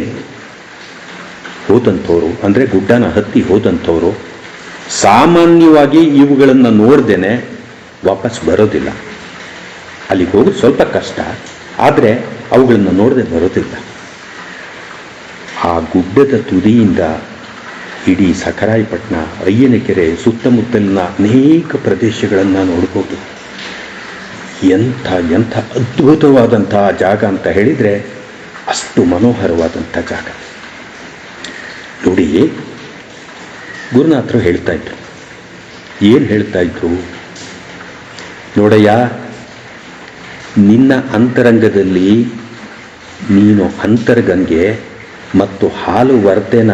ಹೋದಂಥವ್ರು, ಅಂದರೆ ಗುಡ್ಡನ ಹತ್ತಿ ಹೋದಂಥವ್ರು ಸಾಮಾನ್ಯವಾಗಿ ಇವುಗಳನ್ನು ನೋಡ್ದೇನೆ ವಾಪಸ್ ಬರೋದಿಲ್ಲ. ಅಲ್ಲಿಗೆ ಹೋಗೋದು ಸ್ವಲ್ಪ ಕಷ್ಟ, ಆದರೆ ಅವುಗಳನ್ನು ನೋಡದೆ ಬರೋದಿಲ್ಲ. ಆ ಗುಡ್ಡದ ತುದಿಯಿಂದ ಇಡೀ ಸಕರಾಯಪಟ್ಟಣ, ಅಯ್ಯನಕೆರೆ, ಸುತ್ತಮುತ್ತಲಿನ ಅನೇಕ ಪ್ರದೇಶಗಳನ್ನು ನೋಡ್ಬೋದು. ಎಂಥ ಅದ್ಭುತವಾದಂತಹ ಜಾಗ ಅಂತ ಹೇಳಿದರೆ ಅಷ್ಟು ಮನೋಹರವಾದಂಥ ಜಾಗ. ನೋಡಿ, ಗುರುನಾಥರು ಹೇಳ್ತಾ ಇದ್ರು, ಏನು ಹೇಳ್ತಾ ಇದ್ರು? ನೋಡಯ್ಯ, ನಿನ್ನ ಅಂತರಂಗದಲ್ಲಿ ನೀನು ಅಂತರ್ಗಂಗೆ ಮತ್ತು ಹಾಲು ವರತೆನ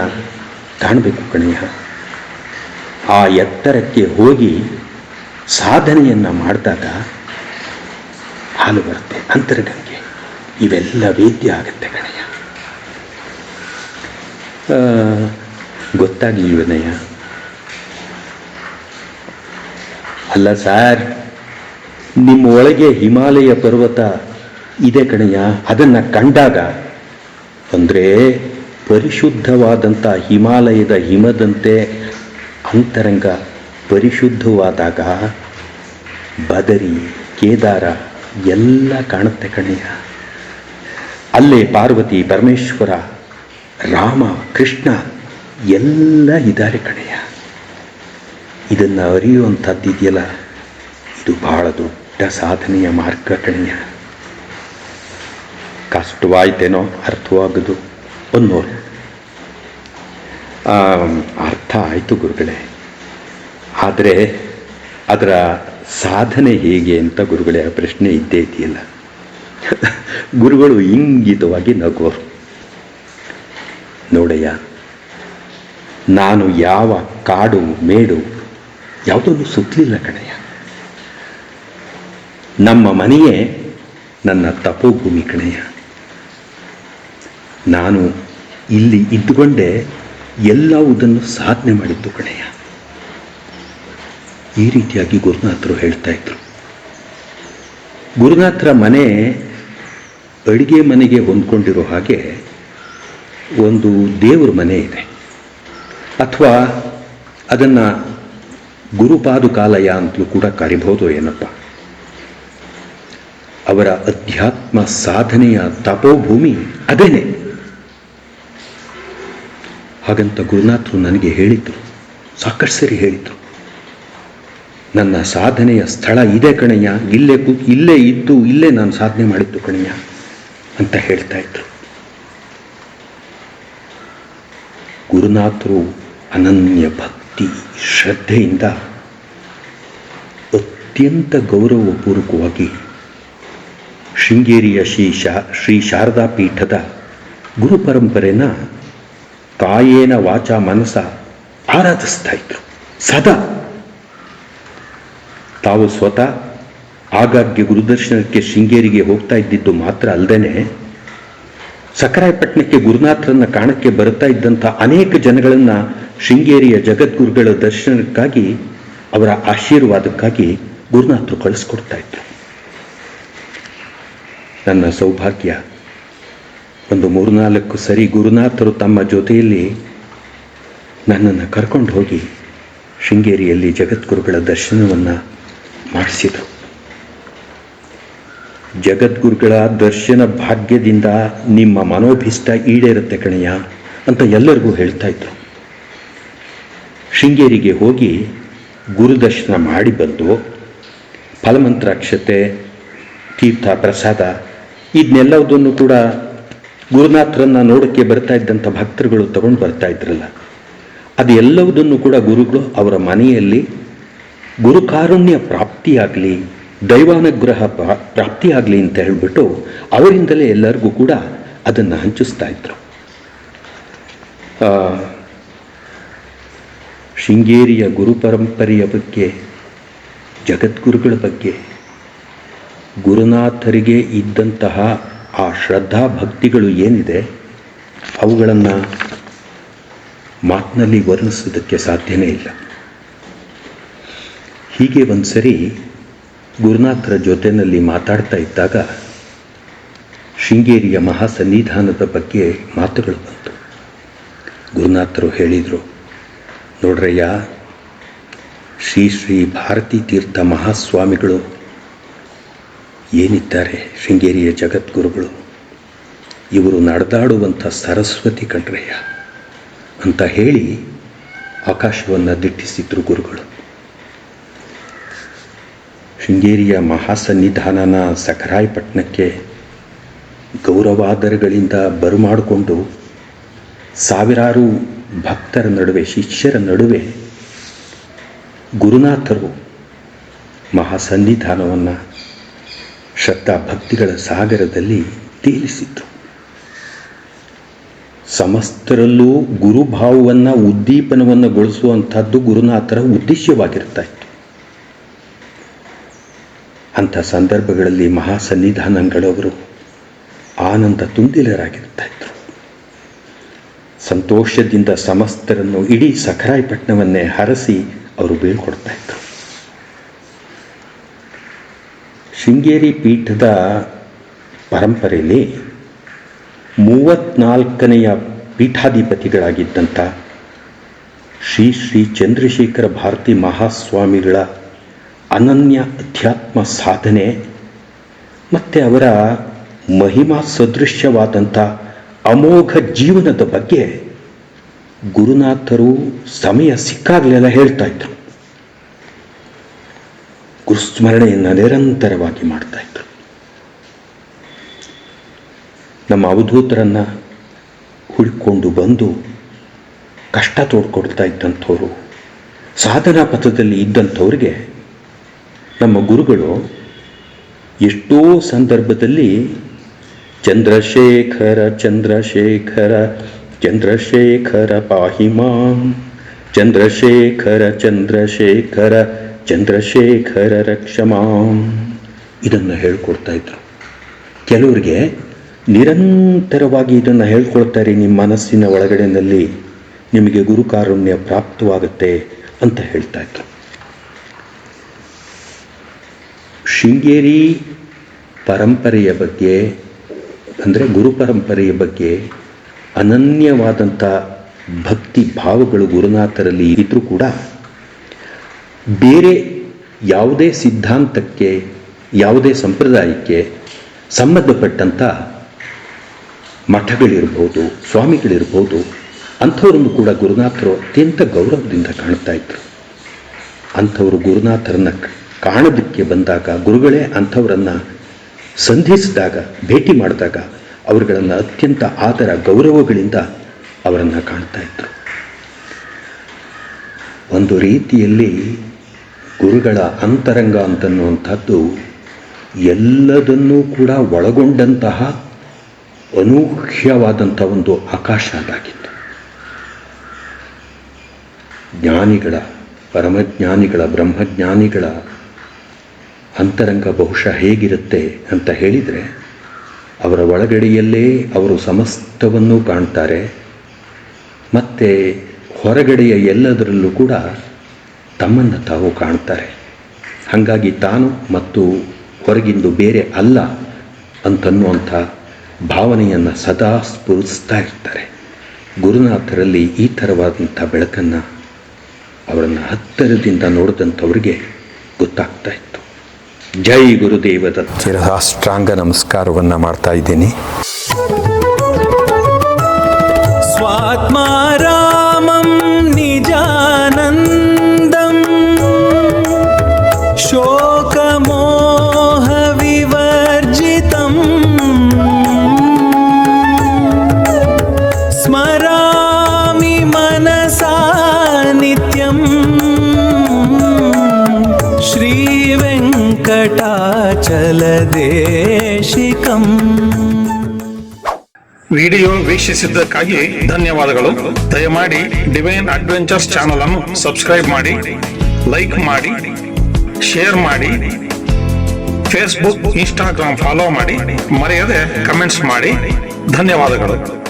ಕಾಣಬೇಕು ಕಣಯ್ಯ. ಆ ಎತ್ತರಕ್ಕೆ ಹೋಗಿ ಸಾಧನೆಯನ್ನು ಮಾಡಿದಾಗ ಹಾಲು ವರತೆ, ಅಂತರ್ಗಂಗೆ ಇವೆಲ್ಲ ವೇದ್ಯ ಆಗುತ್ತೆ ಕಣಯ್ಯ. ಗೊತ್ತಾಗ್ಲಿಲ್ವನಯ್ಯ? ಅಲ್ಲ ಸಾರ್, ನಿಮ್ಮ ಒಳಗೆ ಹಿಮಾಲಯ ಪರ್ವತ ಇದೆ ಕಣಯ್ಯ. ಅದನ್ನು ಕಂಡಾಗ ಅಂದರೆ ಪರಿಶುದ್ಧವಾದಂಥ ಹಿಮಾಲಯದ ಹಿಮದಂತೆ ಅಂತರಂಗ ಪರಿಶುದ್ಧವಾದಾಗ ಬದರಿ, ಕೇದಾರ ಎಲ್ಲ ಕಾಣುತ್ತೆ ಕಣಯ್ಯ. ಅಲ್ಲೇ ಪಾರ್ವತಿ, ಪರಮೇಶ್ವರ, ರಾಮ, ಕೃಷ್ಣ ಎಲ್ಲ ಇದ್ದಾರೆ ಕಣಯ್ಯ. ಇದನ್ನು ಅರಿಯುವಂಥದ್ದಿದೆಯಲ್ಲ, ಇದು ಬಹಳ ದೊಡ್ಡ ಸಾಧನೆಯ ಮಾರ್ಗ ಕಣಯ್ಯ. ಕಷ್ಟವಾಯ್ತೇನೋ ಅರ್ಥವಾಗೋದು ಅನ್ನೋರು. ಅರ್ಥ ಆಯಿತು ಗುರುಗಳೇ, ಆದರೆ ಅದರ ಸಾಧನೆ ಹೇಗೆ ಅಂತ ಗುರುಗಳೇ ಆ ಪ್ರಶ್ನೆ ಇದ್ದೇ ಇದೆಯಲ್ಲ. ಗುರುಗಳು ಇಂಗಿತವಾಗಿ ನಗೋರು. ನೋಡಯ್ಯ, ನಾನು ಯಾವ ಕಾಡು ಮೇಡು ಯಾವುದನ್ನು ಸುತ್ತಲಿಲ್ಲ ಕಣಯ್ಯ. ನಮ್ಮ ಮನೆಯೇ ನನ್ನ ತಪೋಭೂಮಿ ಕಣಯ್ಯ. ನಾನು ಇಲ್ಲಿ ಇದ್ದುಕೊಂಡೇ ಎಲ್ಲವುದನ್ನು ಸಾಧನೆ ಮಾಡಿದ್ದು ಕಣಯ್ಯ. ಈ ರೀತಿಯಾಗಿ ಗುರುನಾಥರು ಹೇಳ್ತಾ ಇದ್ರು. ಗುರುನಾಥರ ಮನೆ ಅಡಿಗೆ ಮನೆಗೆ ಹೊಂದ್ಕೊಂಡಿರೋ ಹಾಗೆ ಒಂದು ದೇವ್ರ ಮನೆ ಇದೆ, ಅಥವಾ ಅದನ್ನು ಗುರುಪಾದುಕಾಲಯ ಅಂತಲೂ ಕೂಡ ಕರಿಬಹುದು ಏನಪ್ಪ. ಅವರ ಅಧ್ಯಾತ್ಮ ಸಾಧನೆಯ ತಪೋಭೂಮಿ ಅದೇನೆ. ಹಾಗಂತ ಗುರುನಾಥರು ನನಗೆ ಹೇಳಿದ್ರು, ಸಾಕಷ್ಟು ಸರಿ ಹೇಳಿದ್ರು, ನನ್ನ ಸಾಧನೆಯ ಸ್ಥಳ ಇದೆ ಕಣಯ್ಯ, ಇಲ್ಲೇ ಇದ್ದು ಇಲ್ಲೇ ನಾನು ಸಾಧನೆ ಮಾಡಿದ್ದು ಕಣಯ್ಯ ಅಂತ ಹೇಳ್ತಾ ಇದ್ರು. ಗುರುನಾಥರು ಅನನ್ಯ ಭಕ್ತಿ ಶ್ರದ್ಧೆಯಿಂದ ಅತ್ಯಂತ ಗೌರವಪೂರ್ವಕವಾಗಿ ಶೃಂಗೇರಿಯ ಶ್ರೀ ಶಾರದಾ ಪೀಠದ ಗುರು ಪರಂಪರೆನ ಕಾಯೇನ ವಾಚ ಮನಸ ಆರಾಧಿಸ್ತಾ ಇದ್ರು ಸದಾ. ತಾವು ಸ್ವತಃ ಆಗಾಗ್ಗೆ ಗುರುದರ್ಶನಕ್ಕೆ ಶೃಂಗೇರಿಗೆ ಹೋಗ್ತಾ ಇದ್ದಿದ್ದು ಮಾತ್ರ ಅಲ್ಲದೆ ಸಕರಾಯಪಟ್ಟಣಕ್ಕೆ ಗುರುನಾಥರನ್ನ ಕಾಣಕ್ಕೆ ಬರ್ತಾ ಇದ್ದಂಥ ಅನೇಕ ಜನಗಳನ್ನು ಶೃಂಗೇರಿಯ ಜಗದ್ಗುರುಗಳ ದರ್ಶನಕ್ಕಾಗಿ, ಅವರ ಆಶೀರ್ವಾದಕ್ಕಾಗಿ ಗುರುನಾಥರು ಕಳಿಸ್ಕೊಡ್ತಾ ಇದ್ರು. ನನ್ನ ಸೌಭಾಗ್ಯ, ಒಂದು 3-4 ಸರಿ ಗುರುನಾಥರು ತಮ್ಮ ಜೊತೆಯಲ್ಲಿ ನನ್ನನ್ನು ಕರ್ಕೊಂಡು ಹೋಗಿ ಶೃಂಗೇರಿಯಲ್ಲಿ ಜಗದ್ಗುರುಗಳ ದರ್ಶನವನ್ನು ಮಾಡಿಸಿದರು. ಜಗದ್ಗುರುಗಳ ದರ್ಶನ ಭಾಗ್ಯದಿಂದ ನಿಮ್ಮ ಮನೋಭಿಷ್ಟ ಈಡೇರುತ್ತೆ ಕಣಯ್ಯ ಅಂತ ಎಲ್ಲರಿಗೂ ಹೇಳ್ತಾ ಇದ್ರು. ಶೃಂಗೇರಿಗೆ ಹೋಗಿ ಗುರುದರ್ಶನ ಮಾಡಿ ಬಂದು ಫಲಮಂತ್ರಾಕ್ಷತೆ, ತೀರ್ಥ ಪ್ರಸಾದ ಇದನ್ನೆಲ್ಲದನ್ನು ಕೂಡ ಗುರುನಾಥರನ್ನು ನೋಡೋಕ್ಕೆ ಬರ್ತಾ ಇದ್ದಂಥ ಭಕ್ತರುಗಳು ತಗೊಂಡು ಬರ್ತಾ ಇದ್ರಲ್ಲ, ಅದು ಎಲ್ಲವುದನ್ನು ಕೂಡ ಗುರುಗಳು ಅವರ ಮನೆಯಲ್ಲಿ ಗುರುಕಾರುಣ್ಯ ಪ್ರಾಪ್ತಿಯಾಗಲಿ, ದೈವಾನುಗ್ರಹ ಪ್ರಾಪ್ತಿಯಾಗಲಿ ಅಂತ ಹೇಳಿಬಿಟ್ಟು ಅವರಿಂದಲೇ ಎಲ್ಲರಿಗೂ ಕೂಡ ಅದನ್ನು ಹಂಚಿಸ್ತಾ ಇದ್ರು. ಶೃಂಗೇರಿಯ ಗುರು ಪರಂಪರೆಯ ಬಗ್ಗೆ, ಜಗದ್ಗುರುಗಳ ಬಗ್ಗೆ, ಗುರುನಾಥರಿಗೆ ಇದ್ದಂತಹ ಆ ಶ್ರದ್ಧಾ ಭಕ್ತಿಗಳು ಏನಿದೆ ಅವುಗಳನ್ನು ಮಾತಿನಲ್ಲಿ ವರ್ಣಿಸೋದಕ್ಕೆ ಸಾಧ್ಯನೇ ಇಲ್ಲ. ಹೀಗೆ ಒಂದು ಸರಿ ಗುರುನಾಥರ ಜೊತೆಯಲ್ಲಿ ಮಾತಾಡ್ತಾ ಇದ್ದಾಗ ಶೃಂಗೇರಿಯ ಮಹಾಸನ್ನಿಧಾನದ ಬಗ್ಗೆ ಮಾತುಗಳು ಬಂತು. ಗುರುನಾಥರು ಹೇಳಿದರು, ನೋಡ್ರಯ್ಯ, ಶ್ರೀ ಶ್ರೀ ಭಾರತೀ ತೀರ್ಥ ಮಹಾಸ್ವಾಮಿಗಳು ಏನಿದ್ದಾರೆ, ಶೃಂಗೇರಿಯ ಜಗದ್ಗುರುಗಳು, ಇವರು ನಡೆದಾಡುವಂಥ ಸರಸ್ವತಿ ಕಣ್ರಯ್ಯ ಅಂತ ಹೇಳಿ ಆಕಾಶವನ್ನು ದಿಟ್ಟಿಸಿದ್ರು ಗುರುಗಳು. ಶೃಂಗೇರಿಯ ಮಹಾಸನ್ನಿಧಾನನ ಸಕರಾಯಪಟ್ಟಣಕ್ಕೆ ಗೌರವಾದರಗಳಿಂದ ಬರಮಾಡಿಕೊಂಡು ಸಾವಿರಾರು ಭಕ್ತರ ನಡುವೆ, ಶಿಷ್ಯರ ನಡುವೆ ಗುರುನಾಥರು ಮಹಾಸನ್ನಿಧಾನವನ್ನು ಶ್ರದ್ಧಾ ಭಕ್ತಿಗಳ ಸಾಗರದಲ್ಲಿ ತೇಲಿಸಿದ್ರು. ಸಮಸ್ತರಲ್ಲೂ ಗುರುಭಾವವನ್ನು, ಉದ್ದೀಪನವನ್ನು ಗೊಳಿಸುವಂಥದ್ದು ಗುರುನಾಥರ ಉದ್ದೇಶವಾಗಿರ್ತಾ ಇತ್ತು. ಅಂಥ ಸಂದರ್ಭಗಳಲ್ಲಿ ಮಹಾಸನ್ನಿಧಾನಗಳವರು ಆನಂದ ತುಂದಿಲರಾಗಿರ್ತಾ ಇದ್ರು. ಸಂತೋಷದಿಂದ ಸಮಸ್ತರನ್ನು, ಇಡೀ ಸಕರಾಯಪಟ್ಟಣವನ್ನೇ ಹರಸಿ ಅವರು ಬೀಳ್ಕೊಡ್ತಾ ಇದ್ರು. ಶೃಂಗೇರಿ ಪೀಠದ ಪರಂಪರೆಯಲ್ಲಿ 34ನೆಯ ಪೀಠಾಧಿಪತಿಗಳಾಗಿದ್ದಂಥ ಶ್ರೀ ಶ್ರೀ ಚಂದ್ರಶೇಖರ ಭಾರತಿ ಮಹಾಸ್ವಾಮಿಗಳ ಅನನ್ಯ ಅಧ್ಯಾತ್ಮ ಸಾಧನೆ ಮತ್ತು ಅವರ ಮಹಿಮಾ ಸದೃಶ್ಯವಾದಂಥ ಅಮೋಘ ಜೀವನದ ಬಗ್ಗೆ ಗುರುನಾಥರು ಸಮಯ ಸಿಕ್ಕಾಗಲೆಲ್ಲ ಹೇಳ್ತಾ ಇದ್ರು. ಗುರುಸ್ಮರಣೆಯನ್ನು ನಿರಂತರವಾಗಿ ಮಾಡ್ತಾ ಇದ್ರು. ನಮ್ಮ ಅವಧೂತರನ್ನು ಹುಡುಕೊಂಡು ಬಂದು ಕಷ್ಟ ತೋಡ್ಕೊಡ್ತಾ ಇದ್ದಂಥವ್ರು, ಸಾಧನಾ ಪಥದಲ್ಲಿ ಇದ್ದಂಥವ್ರಿಗೆ ನಮ್ಮ ಗುರುಗಳು ಎಷ್ಟೋ ಸಂದರ್ಭದಲ್ಲಿ ಚಂದ್ರಶೇಖರ ಚಂದ್ರಶೇಖರ ಚಂದ್ರಶೇಖರ ಪಾಹಿ ಮಾಂ, ಚಂದ್ರಶೇಖರ ಚಂದ್ರಶೇಖರ ಚಂದ್ರಶೇಖರ ರಕ್ಷಮಾಂ ಇದನ್ನು ಹೇಳ್ಕೊಡ್ತಾ ಇದ್ರು. ಕೆಲವರಿಗೆ ನಿರಂತರವಾಗಿ ಇದನ್ನು ಹೇಳ್ಕೊಳ್ತಾರೆ, ನಿಮ್ಮ ಮನಸ್ಸಿನ ಒಳಗಡೆಯಲ್ಲಿ ನಿಮಗೆ ಗುರುಕಾರುಣ್ಯ ಪ್ರಾಪ್ತವಾಗುತ್ತೆ ಅಂತ ಹೇಳ್ತಾ ಇದ್ರು. ಶೃಂಗೇರಿ ಪರಂಪರೆಯ ಬಗ್ಗೆ, ಅಂದರೆ ಗುರು ಪರಂಪರೆಯ ಬಗ್ಗೆ ಅನನ್ಯವಾದಂಥ ಭಕ್ತಿ ಭಾವಗಳು ಗುರುನಾಥರಲ್ಲಿ ಇದ್ದರೂ ಕೂಡ ಬೇರೆ ಯಾವುದೇ ಸಿದ್ಧಾಂತಕ್ಕೆ, ಯಾವುದೇ ಸಂಪ್ರದಾಯಕ್ಕೆ ಸಂಬಂಧಪಟ್ಟಂಥ ಮಠಗಳಿರ್ಬೋದು, ಸ್ವಾಮಿಗಳಿರ್ಬೋದು, ಅಂಥವ್ರನ್ನು ಕೂಡ ಗುರುನಾಥರು ಅತ್ಯಂತ ಗೌರವದಿಂದ ಕಾಣ್ತಾ ಇದ್ರು. ಅಂಥವರು ಗುರುನಾಥರನ್ನು ಕಾಣೋದಕ್ಕೆ ಬಂದಾಗ, ಗುರುಗಳೇ ಅಂಥವರನ್ನು ಸಂಧಿಸಿದಾಗ, ಭೇಟಿ ಮಾಡಿದಾಗ ಅವರುಗಳನ್ನು ಅತ್ಯಂತ ಆದರ ಗೌರವಗಳಿಂದ ಅವರನ್ನು ಕಾಣ್ತಾ ಇದ್ರು. ಒಂದು ರೀತಿಯಲ್ಲಿ ಗುರುಗಳ ಅಂತರಂಗ ಅಂತನ್ನುವಂಥದ್ದು ಎಲ್ಲದನ್ನೂ ಕೂಡ ಒಳಗೊಂಡಂತಹ ಅನೂಹ್ಯವಾದಂಥ ಒಂದು ಆಕಾಶ ಅದಾಗಿತ್ತು. ಜ್ಞಾನಿಗಳ, ಪರಮಜ್ಞಾನಿಗಳ, ಬ್ರಹ್ಮಜ್ಞಾನಿಗಳ ಅಂತರಂಗ ಬಹುಶಃ ಹೇಗಿರುತ್ತೆ ಅಂತ ಹೇಳಿದರೆ, ಅವರ ಒಳಗಡೆಯಲ್ಲೇ ಅವರು ಸಮಸ್ತವನ್ನೂ ಕಾಣ್ತಾರೆ. ಮತ್ತು ಹೊರಗಡೆಯ ಎಲ್ಲದರಲ್ಲೂ ಕೂಡ ತಮ್ಮನ್ನು ತಾವು ಕಾಣ್ತಾರೆ. ಹಾಗಾಗಿ ತಾನು ಮತ್ತು ಹೊರಗಿಂದು ಬೇರೆ ಅಲ್ಲ ಅಂತನ್ನುವಂಥ ಭಾವನೆಯನ್ನು ಸದಾ ಸ್ಫುರಿಸ್ತಾ ಇರ್ತಾರೆ. ಗುರುನಾಥರಲ್ಲಿ ಈ ಥರವಾದಂಥ ಬೆಳಕನ್ನು ಅವರನ್ನು ಹತ್ತಿರದಿಂದ ನೋಡಿದಂಥವ್ರಿಗೆ ಗೊತ್ತಾಗ್ತಾ ಇತ್ತು. ಜೈ ಗುರುದೇವ ದತ್ತ. ಶಿರಸಾಷ್ಟಾಂಗ ನಮಸ್ಕಾರವನ್ನು ಮಾಡ್ತಾ ಇದ್ದೀನಿ. स्वात्मारामं निजानन्दं शोकमोहविवर्जितं स्मरामि मनसा नित्यं श्रीवेङ्कटाचलदेशिकम्. ವಿಡಿಯೋ ವೀಕ್ಷಿಸಿದ್ದಕ್ಕಾಗಿ ಧನ್ಯವಾದಗಳು. ದಯಮಾಡಿ ಡಿವೈನ್ ಅಡ್ವೆಂಚರ್ಸ್ ಚಾನಲ್ ಅನ್ನು ಸಬ್ಸ್ಕ್ರೈಬ್ ಮಾಡಿ, ಲೈಕ್ ಮಾಡಿ, ಶೇರ್ ಮಾಡಿ, ಫೇಸ್ಬುಕ್, ಇನ್ಸ್ಟಾಗ್ರಾಮ್ ಫಾಲೋ ಮಾಡಿ, ಮರೆಯದೆ ಕಮೆಂಟ್ಸ್ ಮಾಡಿ. ಧನ್ಯವಾದಗಳು.